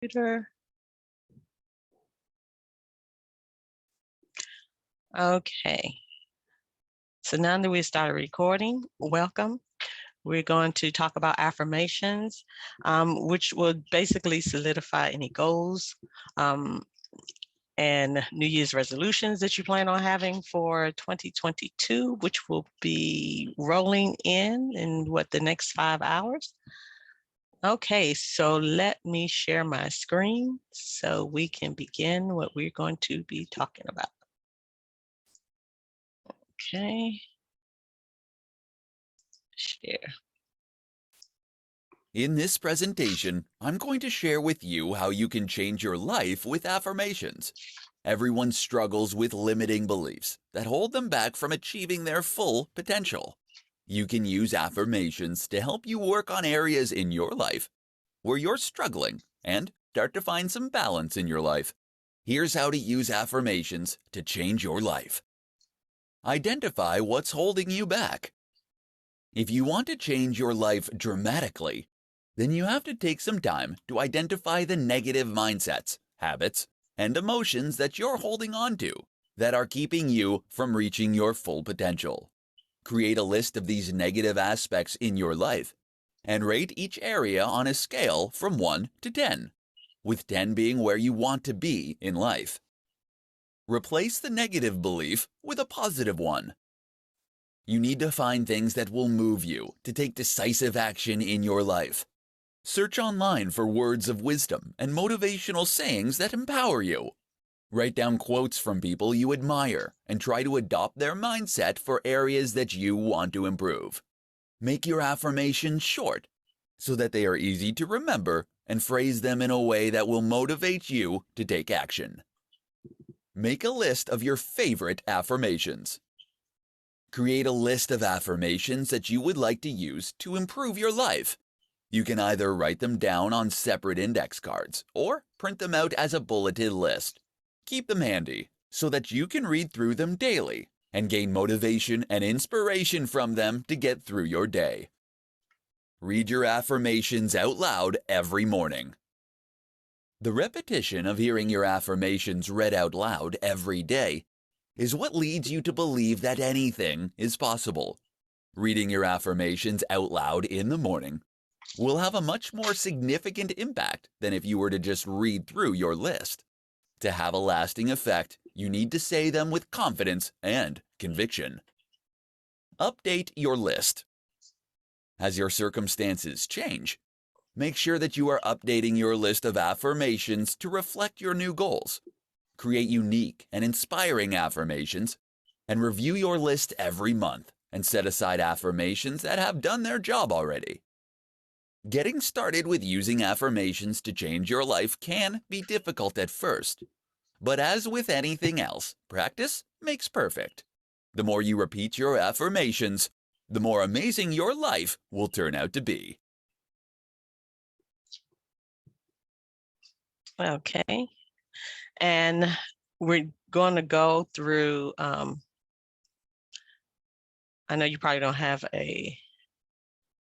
Computer. Okay. So now that we started recording, welcome. We're going to talk about affirmations, which will basically solidify any goals and New Year's resolutions that you plan on having for 2022, which will be rolling in what, the next 5 hours. Okay, so let me share my screen so we can begin what we're going to be talking about. Okay. Share. In this presentation, I'm going to share with you how you can change your life with affirmations. Everyone struggles with limiting beliefs that hold them back from achieving their full potential. You can use affirmations to help you work on areas in your life where you're struggling and start to find some balance in your life. Here's how to use affirmations to change your life. Identify what's holding you back. If you want to change your life dramatically, then you have to take some time to identify the negative mindsets, habits, and emotions that you're holding on to that are keeping you from reaching your full potential. Create a list of these negative aspects in your life and rate each area on a scale from 1 to 10, with 10 being where you want to be in life. Replace the negative belief with a positive one. You need to find things that will move you to take decisive action in your life. Search online for words of wisdom and motivational sayings that empower you. Write down quotes from people you admire and try to adopt their mindset for areas that you want to improve. Make your affirmations short so that they are easy to remember and phrase them in a way that will motivate you to take action. Make a list of your favorite affirmations. Create a list of affirmations that you would like to use to improve your life. You can either write them down on separate index cards or print them out as a bulleted list. Keep them handy so that you can read through them daily and gain motivation and inspiration from them to get through your day. Read your affirmations out loud every morning. The repetition of hearing your affirmations read out loud every day is what leads you to believe that anything is possible. Reading your affirmations out loud in the morning will have a much more significant impact than if you were to just read through your list. To have a lasting effect, you need to say them with confidence and conviction. Update your list. As your circumstances change, make sure that you are updating your list of affirmations to reflect your new goals. Create unique and inspiring affirmations and review your list every month and set aside affirmations that have done their job already. Getting started with using affirmations to change your life can be difficult at first, but as with anything else, practice makes perfect. The more you repeat your affirmations, the more amazing your life will turn out to be. Okay. And we're going to go through, I know you probably don't have a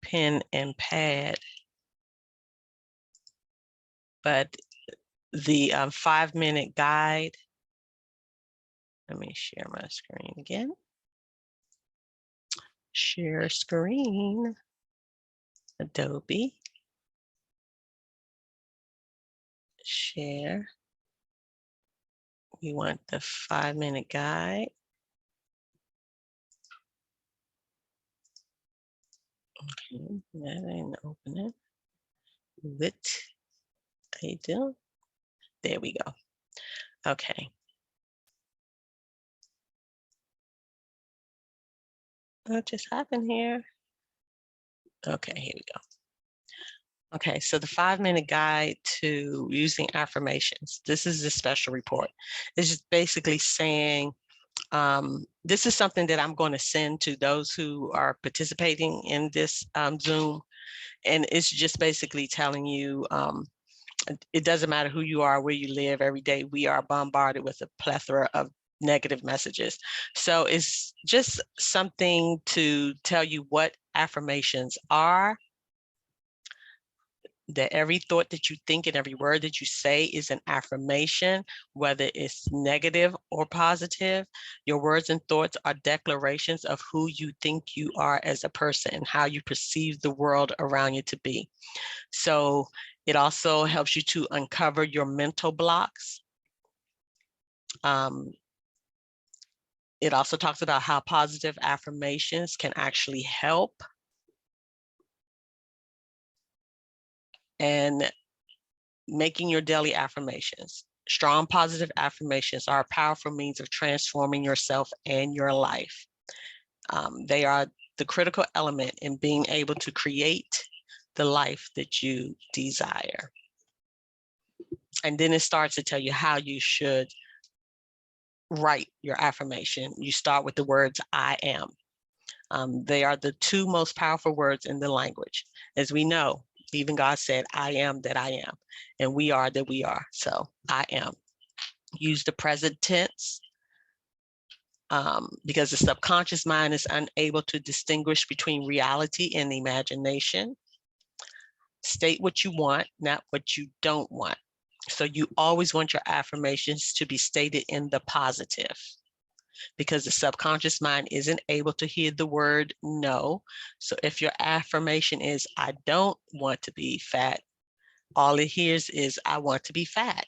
pen and pad, but the 5-minute guide. Let me share my screen again. Share screen, Adobe. Share. We want the 5-minute guide. Okay, that ain't opening. What I do? There we go. Okay. What just happened here? Okay, here we go. Okay, so the 5-minute guide to using affirmations. This is the special report. It's just basically saying, this is something that I'm going to send to those who are participating in this Zoom. And it's just basically telling you, it doesn't matter who you are, where you live. Every day we are bombarded with a plethora of negative messages. So it's just something to tell you what affirmations are, that every thought that you think and every word that you say is an affirmation, whether it's negative or positive. Your words and thoughts are declarations of who you think you are as a person and how you perceive the world around you to be. So it also helps you to uncover your mental blocks. It also talks about how positive affirmations can actually help. And making your daily affirmations. Strong positive affirmations are a powerful means of transforming yourself and your life. They are the critical element in being able to create the life that you desire. And then it starts to tell you how you should write your affirmation. You start with the words, I am. They are the two most powerful words in the language. As we know, even God said, I am that I am, and we are that we are. So I am. Use the present tense because the subconscious mind is unable to distinguish between reality and imagination. State what you want, not what you don't want. So you always want your affirmations to be stated in the positive, because the subconscious mind isn't able to hear the word no. So if your affirmation is, I don't want to be fat, all it hears is, I want to be fat.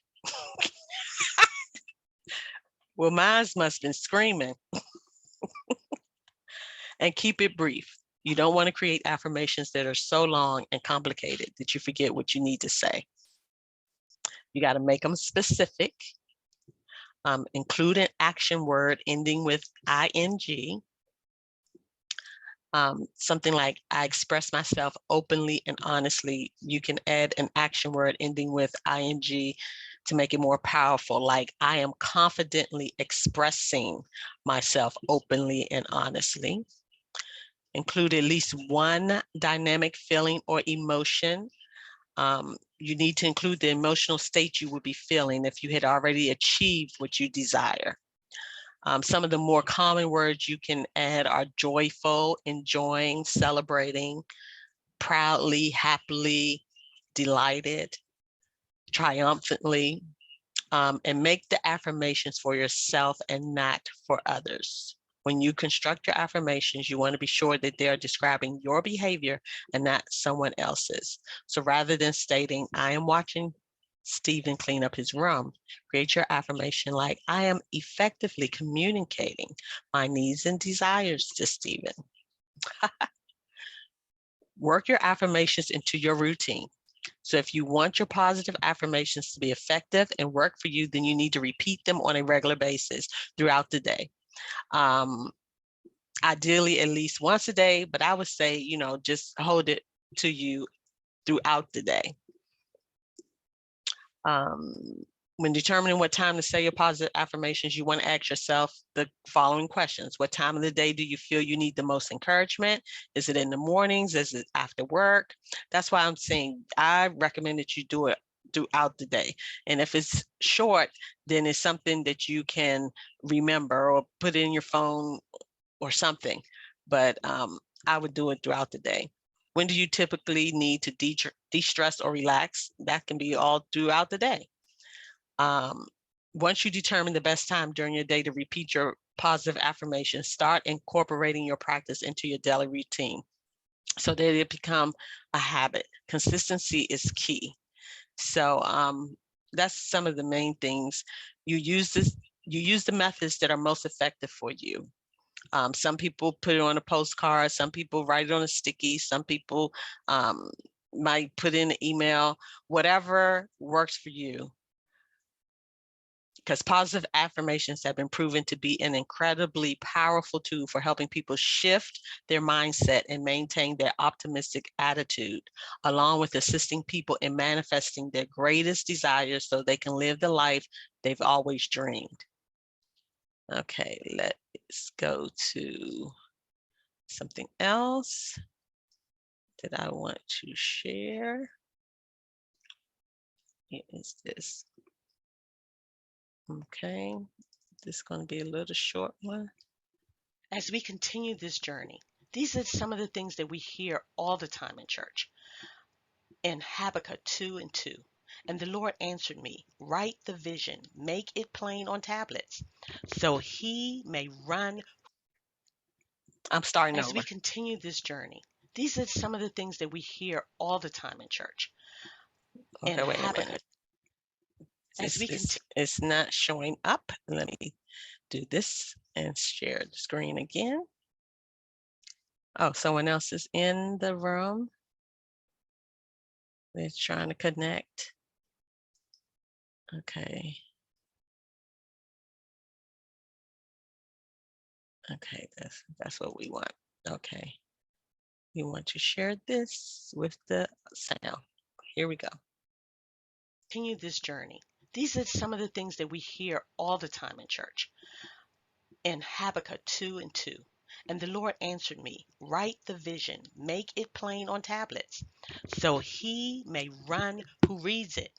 Well, mine must have been screaming. And keep it brief. You don't want to create affirmations that are so long and complicated that you forget what you need to say. You got to make them specific. Include an action word ending with ing. Something like, I express myself openly and honestly. You can add an action word ending with ing to make it more powerful, like, I am confidently expressing myself openly and honestly. Include at least one dynamic feeling or emotion. You need to include the emotional state you would be feeling if you had already achieved what you desire. Some of the more common words you can add are joyful, enjoying, celebrating, proudly, happily, delighted, triumphantly, and make the affirmations for yourself and not for others. When you construct your affirmations, you want to be sure that they're describing your behavior and not someone else's. So rather than stating, I am watching Stephen clean up his room, create your affirmation like, I am effectively communicating my needs and desires to Stephen. Work your affirmations into your routine. So if you want your positive affirmations to be effective and work for you, then you need to repeat them on a regular basis throughout the day. Ideally at least once a day, but I would say, just hold it to you throughout the day. When determining what time to say your positive affirmations, you want to ask yourself the following questions. What time of the day do you feel you need the most encouragement? Is it in the mornings? Is it after work? That's why I'm saying I recommend that you do it throughout the day. And if it's short, then it's something that you can remember or put in your phone or something. But I would do it throughout the day. When do you typically need to de-stress or relax? That can be all throughout the day. Once you determine the best time during your day to repeat your positive affirmations, start incorporating your practice into your daily routine so that it become a habit. Consistency is key. So that's some of the main things. You use the methods that are most effective for you. Some people put it on a postcard, some people write it on a sticky, some people might put in an email, whatever works for you. Because positive affirmations have been proven to be an incredibly powerful tool for helping people shift their mindset and maintain their optimistic attitude, along with assisting people in manifesting their greatest desires so they can live the life they've always dreamed. Okay, let's go to something else that I want to share. It is this. Okay, this is going to be a little short one. As we continue this journey, these are some of the things that we hear all the time in church. in Habakkuk 2:2. And the Lord answered me, write the vision, make it plain on tablets, so he may run. I'm starting As over. we continue this journey, these are some of the things that we hear all the time in church. Okay, In wait a Habakkuk, minute. as we continue, It's not showing up. Let me do this and share the screen again. Oh, someone else is in the room. They're trying to connect. Okay. Okay, that's what we want. Okay. We want to share this with the sound. Here we go. continue this journey, these are some of the things that we hear all the time in church. In Habakkuk 2:2. And the Lord answered me, write the vision, make it plain on tablets, so he may run who reads it.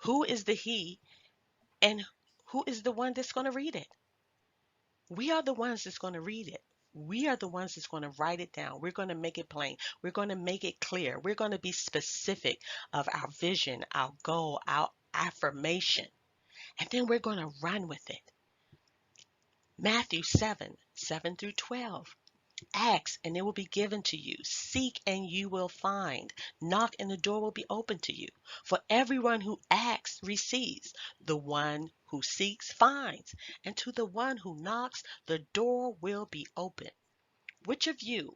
Who is the he and who is the one that's going to read it? We are the ones that's going to read it. We are the ones that's going to write it down. We're going to make it plain. We're going to make it clear. We're going to be specific of our vision, our goal, our affirmation. And then we're going to run with it. Matthew 7:7-12. Ask and it will be given to you. Seek and you will find. Knock and the door will be open to you. For everyone who asks receives. The one who seeks finds. And to the one who knocks, the door will be open. Which of you,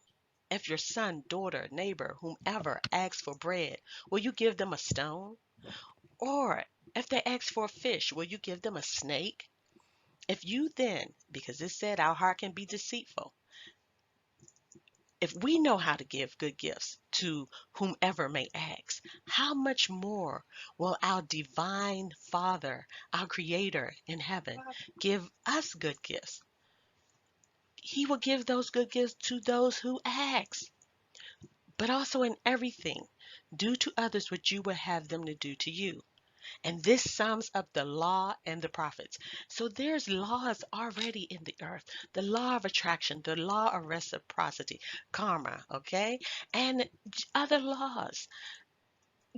if your son, daughter, neighbor, whomever asks for bread, will you give them a stone? Or if they ask for a fish, will you give them a snake? If you then, because it said our heart can be deceitful, if we know how to give good gifts to whomever may ask, how much more will our divine Father, our Creator in heaven, give us good gifts? He will give those good gifts to those who ask. But also in everything, do to others what you would have them to do to you. And this sums up the law and the prophets. So there's laws already in the earth. The law of attraction, the law of reciprocity, karma, okay? And other laws,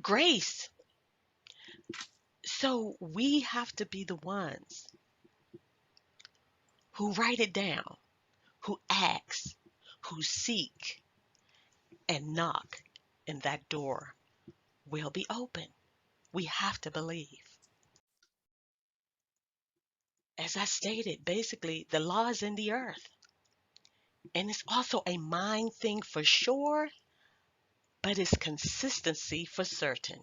grace. So we have to be the ones who write it down, who ask, who seek, and knock, and that door will be open. We have to believe. As I stated, basically, the law is in the earth. And it's also a mind thing for sure, but it's consistency for certain.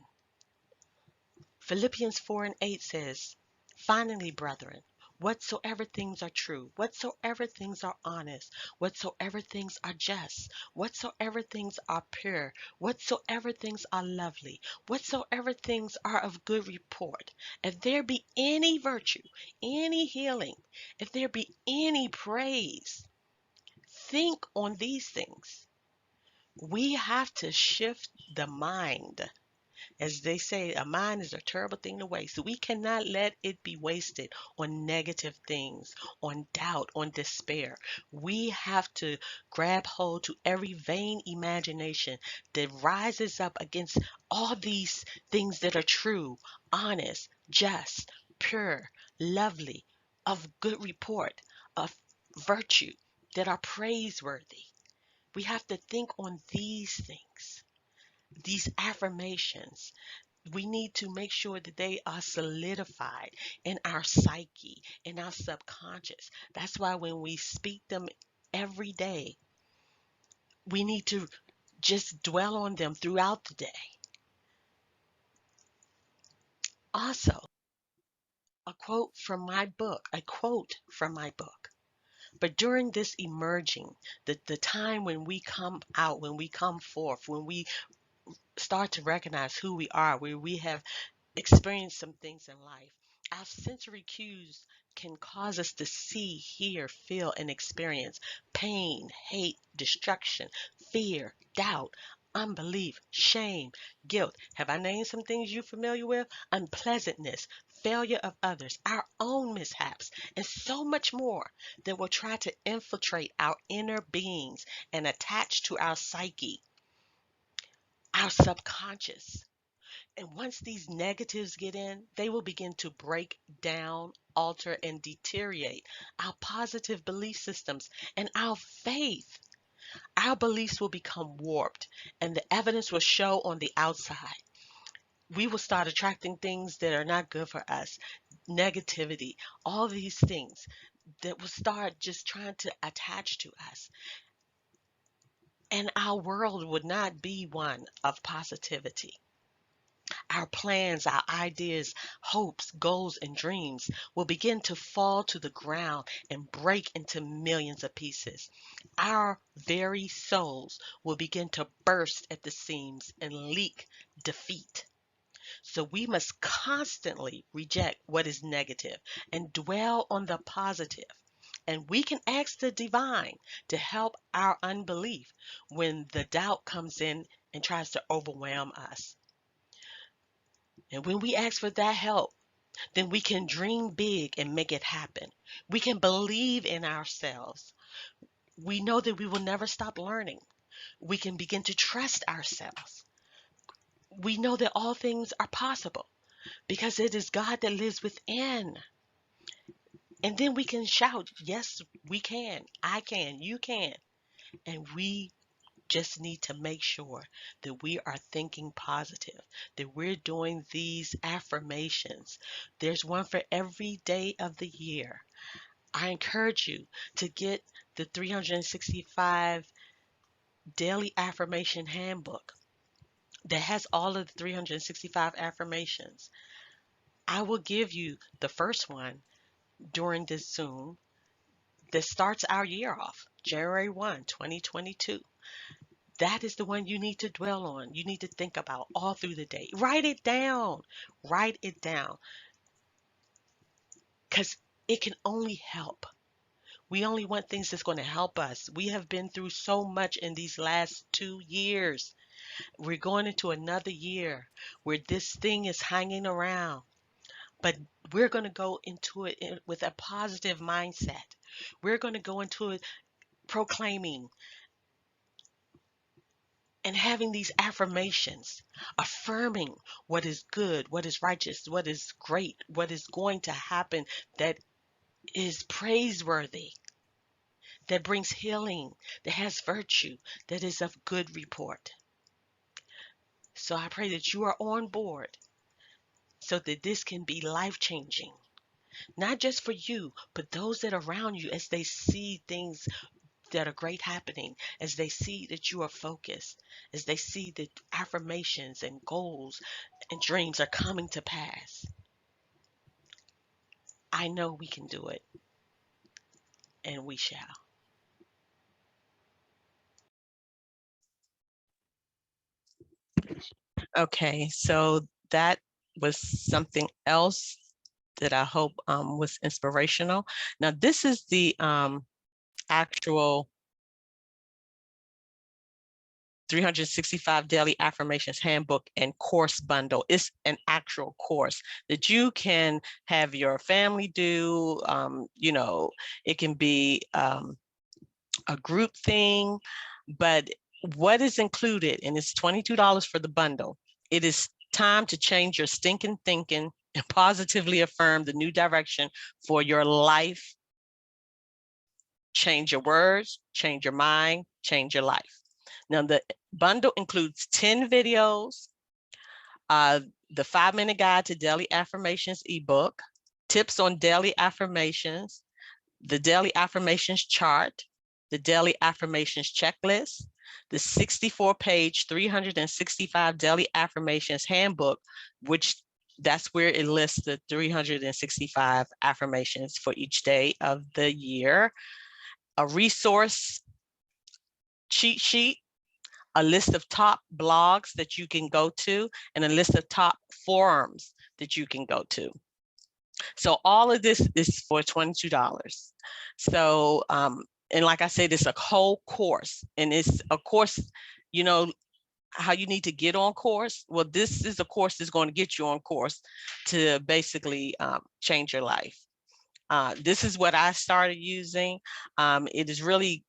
Philippians 4:8 says, finally, brethren, whatsoever things are true, whatsoever things are honest, whatsoever things are just, whatsoever things are pure, whatsoever things are lovely, whatsoever things are of good report, if there be any virtue, any healing, if there be any praise, think on these things. We have to shift the mind. As they say, a mind is a terrible thing to waste. We cannot let it be wasted on negative things, on doubt, on despair. We have to grab hold to every vain imagination that rises up against all these things that are true, honest, just, pure, lovely, of good report, of virtue, that are praiseworthy. We have to think on these things, these affirmations. We need to make sure that they are solidified in our psyche, in our subconscious. That's why when we speak them every day, we need to just dwell on them throughout the day. Also, a quote from my book, But during this emerging, the time when we come out, when we come forth, when we start to recognize who we are, where we have experienced some things in life, our sensory cues can cause us to see, hear, feel, and experience pain, hate, destruction, fear, doubt, unbelief, shame, guilt. Have I named some things you're familiar with? Unpleasantness, failure of others, our own mishaps, and so much more that will try to infiltrate our inner beings and attach to our psyche. our subconscious. And once these negatives get in, they will begin to break down, alter, and deteriorate our positive belief systems and our faith. Our beliefs will become warped, and the evidence will show on the outside. We will start attracting things that are not good for us, negativity, all these things that will start just trying to attach to us. And our world would not be one of positivity. Our plans, our ideas, hopes, goals, and dreams will begin to fall to the ground and break into millions of pieces. Our very souls will begin to burst at the seams and leak defeat. So we must constantly reject what is negative and dwell on the positive. And we can ask the divine to help our unbelief when the doubt comes in and tries to overwhelm us. And when we ask for that help, then we can dream big and make it happen. We can believe in ourselves. We know that we will never stop learning. We can begin to trust ourselves. We know that all things are possible because it is God that lives within. And then we can shout, yes, we can, I can, you can. And we just need to make sure that we are thinking positive, that we're doing these affirmations. There's one for every day of the year. I encourage you to get the 365 Daily Affirmation Handbook that has all of the 365 affirmations. I will give you the first one during this Zoom that starts our year off, January 1, 2022. That is the one you need to dwell on. You need to think about all through the day. Write it down. Write it down. Because it can only help. We only want things that's going to help us. We have been through so much in these last 2 years. We're going into another year where this thing is hanging around. But we're going to go into it with a positive mindset. We're going to go into it proclaiming and having these affirmations, affirming what is good, what is righteous, what is great, what is going to happen that is praiseworthy, that brings healing, that has virtue, that is of good report. So I pray that you are on board so that this can be life-changing, not just for you, but those that are around you as they see things that are great happening, as they see that you are focused, as they see that affirmations and goals and dreams are coming to pass. I know we can do it, and we shall. Okay, so that was something else that I hope was inspirational. Now, this is the actual 365 Daily Affirmations Handbook and Course Bundle. It's an actual course that you can have your family do. It can be a group thing, but what is included, and it's $22 for the bundle. It is time to change your stinking thinking and positively affirm the new direction for your life. Change your words, change your mind, change your life. Now, the bundle includes 10 videos, the 5-minute guide to daily affirmations ebook, tips on daily affirmations, the daily affirmations chart, the daily affirmations checklist, the 64-page 365 daily affirmations handbook, which that's where it lists the 365 affirmations for each day of the year, a resource cheat sheet, a list of top blogs that you can go to, and a list of top forums that you can go to. So all of this is for $22. So, and like I said, it's a whole course, and it's a course, how you need to get on course. Well, this is a course that's going to get you on course to basically change your life. This is what I started using. It is really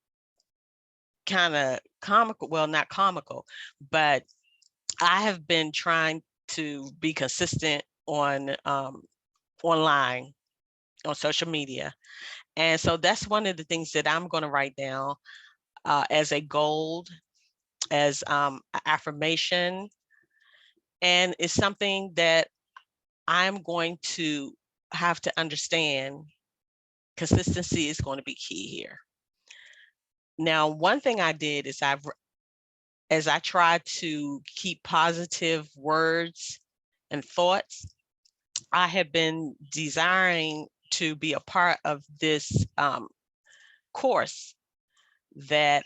kind of comical, well, not comical, but I have been trying to be consistent on online, on social media. And so that's one of the things that I'm going to write down as a goal, as affirmation. And it's something that I'm going to have to understand. Consistency is going to be key here. Now, one thing I did is as I tried to keep positive words and thoughts, I have been desiring to be a part of this course that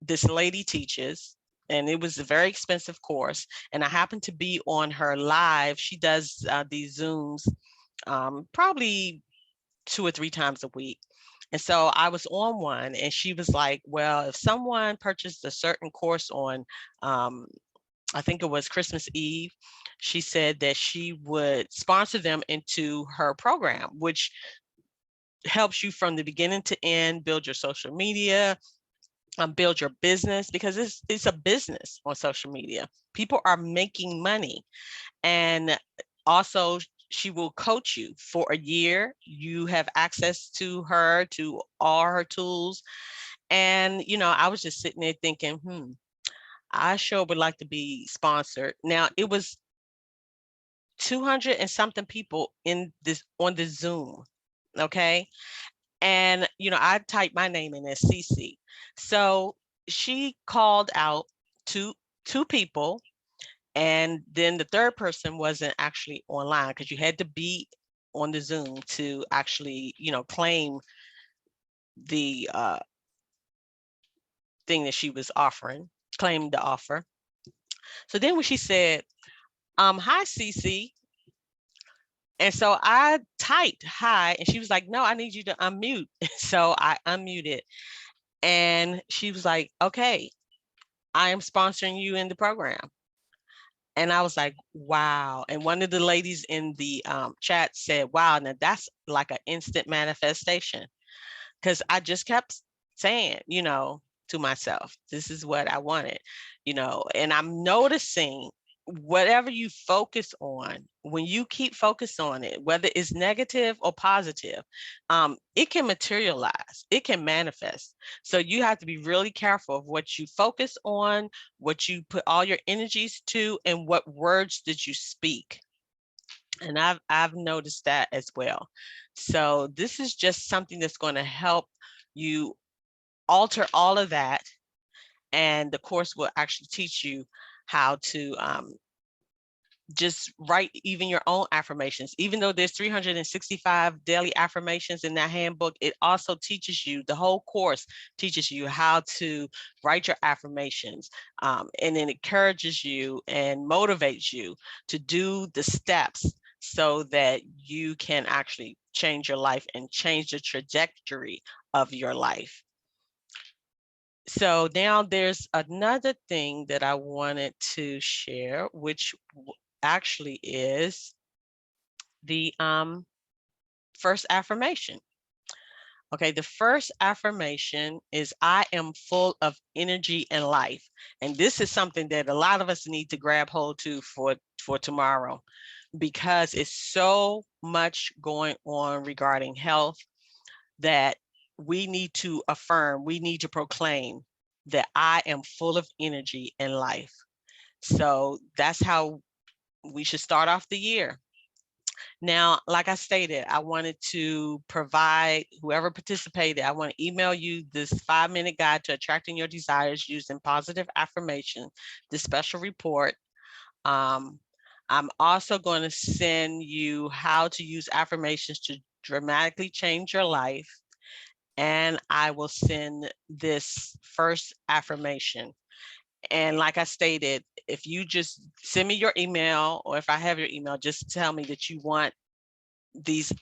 this lady teaches. And it was a very expensive course. And I happened to be on her live. She does these Zooms probably 2 or 3 times a week. And so I was on one, and she was like, well, if someone purchased a certain course on, I think it was Christmas Eve, she said that she would sponsor them into her program, which helps you from the beginning to end, build your social media, build your business, because it's a business on social media. People are making money. And also, she will coach you for a year. You have access to her, to all her tools. And, I was just sitting there thinking, I sure would like to be sponsored. Now, it was 200 and something people on this Zoom. Okay. And, I typed my name in as CC. So she called out two people. And then the third person wasn't actually online, because you had to be on the Zoom to actually, claim the thing that she was offering, claim the offer. So then when she said, hi, CC. And so I typed hi, and she was like, no, I need you to unmute. So I unmuted, and she was like, okay, I am sponsoring you in the program. And I was like, wow. And one of the ladies in the chat said, wow, now that's like an instant manifestation. Because I just kept saying, to myself, this is what I wanted, and I'm noticing whatever you focus on, when you keep focus on it, whether it's negative or positive, it can materialize, it can manifest. So you have to be really careful of what you focus on, what you put all your energies to, and what words did you speak. And I've noticed that as well. So this is just something that's going to help you alter all of that. And the course will actually teach you how to just write even your own affirmations. Even though there's 365 daily affirmations in that handbook, it also teaches you, the whole course teaches you how to write your affirmations. And it encourages you and motivates you to do the steps so that you can actually change your life and change the trajectory of your life. So now there's another thing that I wanted to share, which actually is the first affirmation. Okay, the first affirmation is I am full of energy and life. And this is something that a lot of us need to grab hold to for tomorrow, because it's so much going on regarding health that we need to affirm, we need to proclaim that I am full of energy and life. So that's how we should start off the year. Now, like I stated, I wanted to provide whoever participated, I want to email you this 5-minute guide to attracting your desires using positive affirmation, this special report. I'm also going to send you how to use affirmations to dramatically change your life. And I will send this first affirmation. And like I stated, if you just send me your email, or if I have your email, just tell me that you want these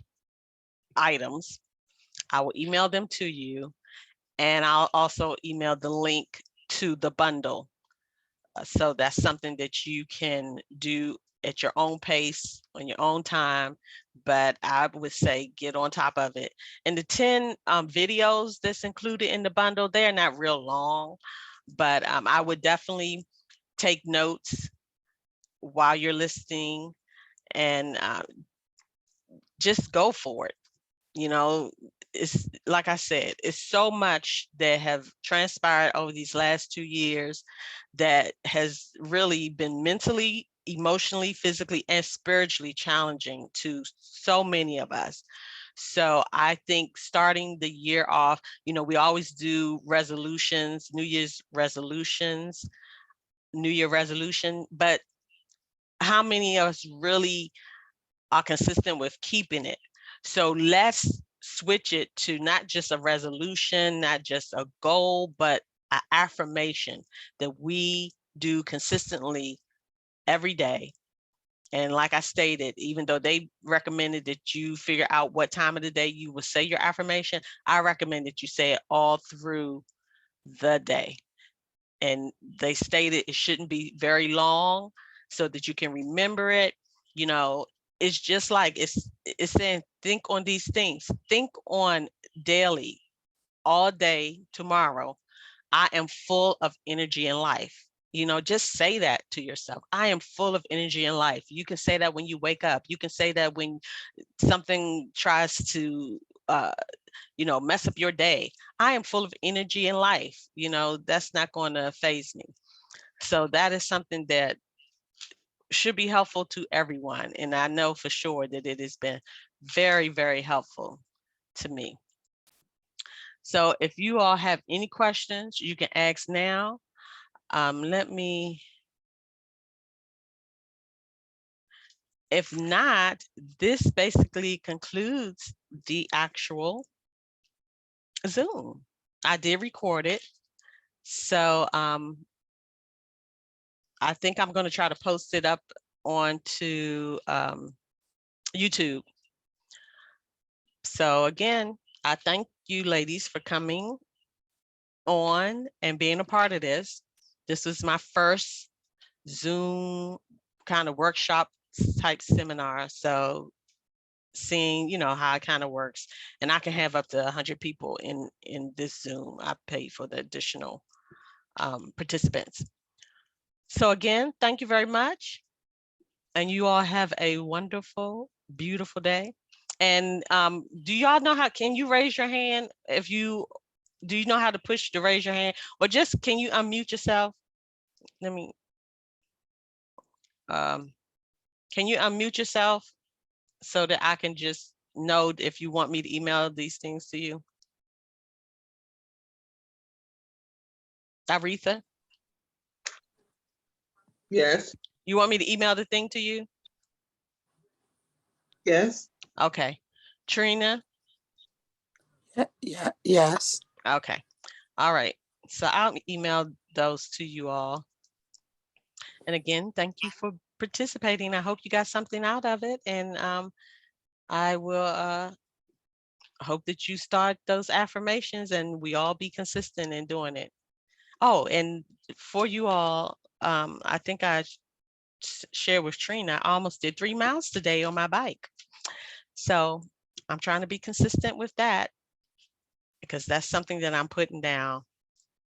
items. I will email them to you. And I'll also email the link to the bundle. So that's something that you can do at your own pace, on your own time. But I would say get on top of it. And the 10 videos that's included in the bundle, they're not real long, but I would definitely take notes while you're listening, and just go for it. You know, it's like I said, it's so much that have transpired over these last 2 years that has really been mentally, emotionally, physically, and spiritually challenging to so many of us. So I think starting the year off, we always do resolutions, New Year resolution, but how many of us really are consistent with keeping it? So let's switch it to not just a resolution, not just a goal, but an affirmation that we do consistently every day. And like I stated, even though they recommended that you figure out what time of the day you will say your affirmation, I recommend that you say it all through the day. And they stated it shouldn't be very long so that you can remember it. You know, it's just like it's saying, think on these things. Think on daily, all day, tomorrow. I am full of energy and life. Just say that to yourself. I am full of energy and life. You can say that when you wake up. You can say that when something tries to mess up your day. I am full of energy and life. That's not going to phase me. So that is something that should be helpful to everyone. And I know for sure that it has been very, very helpful to me. So if you all have any questions, you can ask now. If not, this basically concludes the actual Zoom. I did record it. So I think I'm going to try to post it up onto YouTube. So again, I thank you ladies for coming on and being a part of this. This was my first Zoom kind of workshop type seminar. So seeing, how it kind of works, and I can have up to 100 people in this Zoom. I paid for the additional participants. So again, thank you very much. And you all have a wonderful, beautiful day. And do y'all know can you raise your hand do you know how to push to raise your hand, or just can you unmute yourself? Let me, can you unmute yourself so that I can just know if you want me to email these things to you? Aretha? Yes. You want me to email the thing to you? Yes. Okay. Trina? Yeah, yes. Okay. All right. So I'll email those to you all. And again, thank you for participating. I hope you got something out of it. And I will hope that you start those affirmations and we all be consistent in doing it. Oh, and for you all, I think I shared with Trina, I almost did 3 miles today on my bike. So I'm trying to be consistent with that, because that's something that I'm putting down,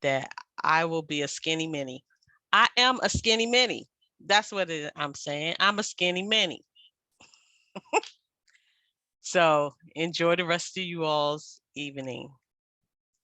that I will be a skinny mini. I am a skinny mini. That's what I'm saying. I'm a skinny mini. So enjoy the rest of you all's evening.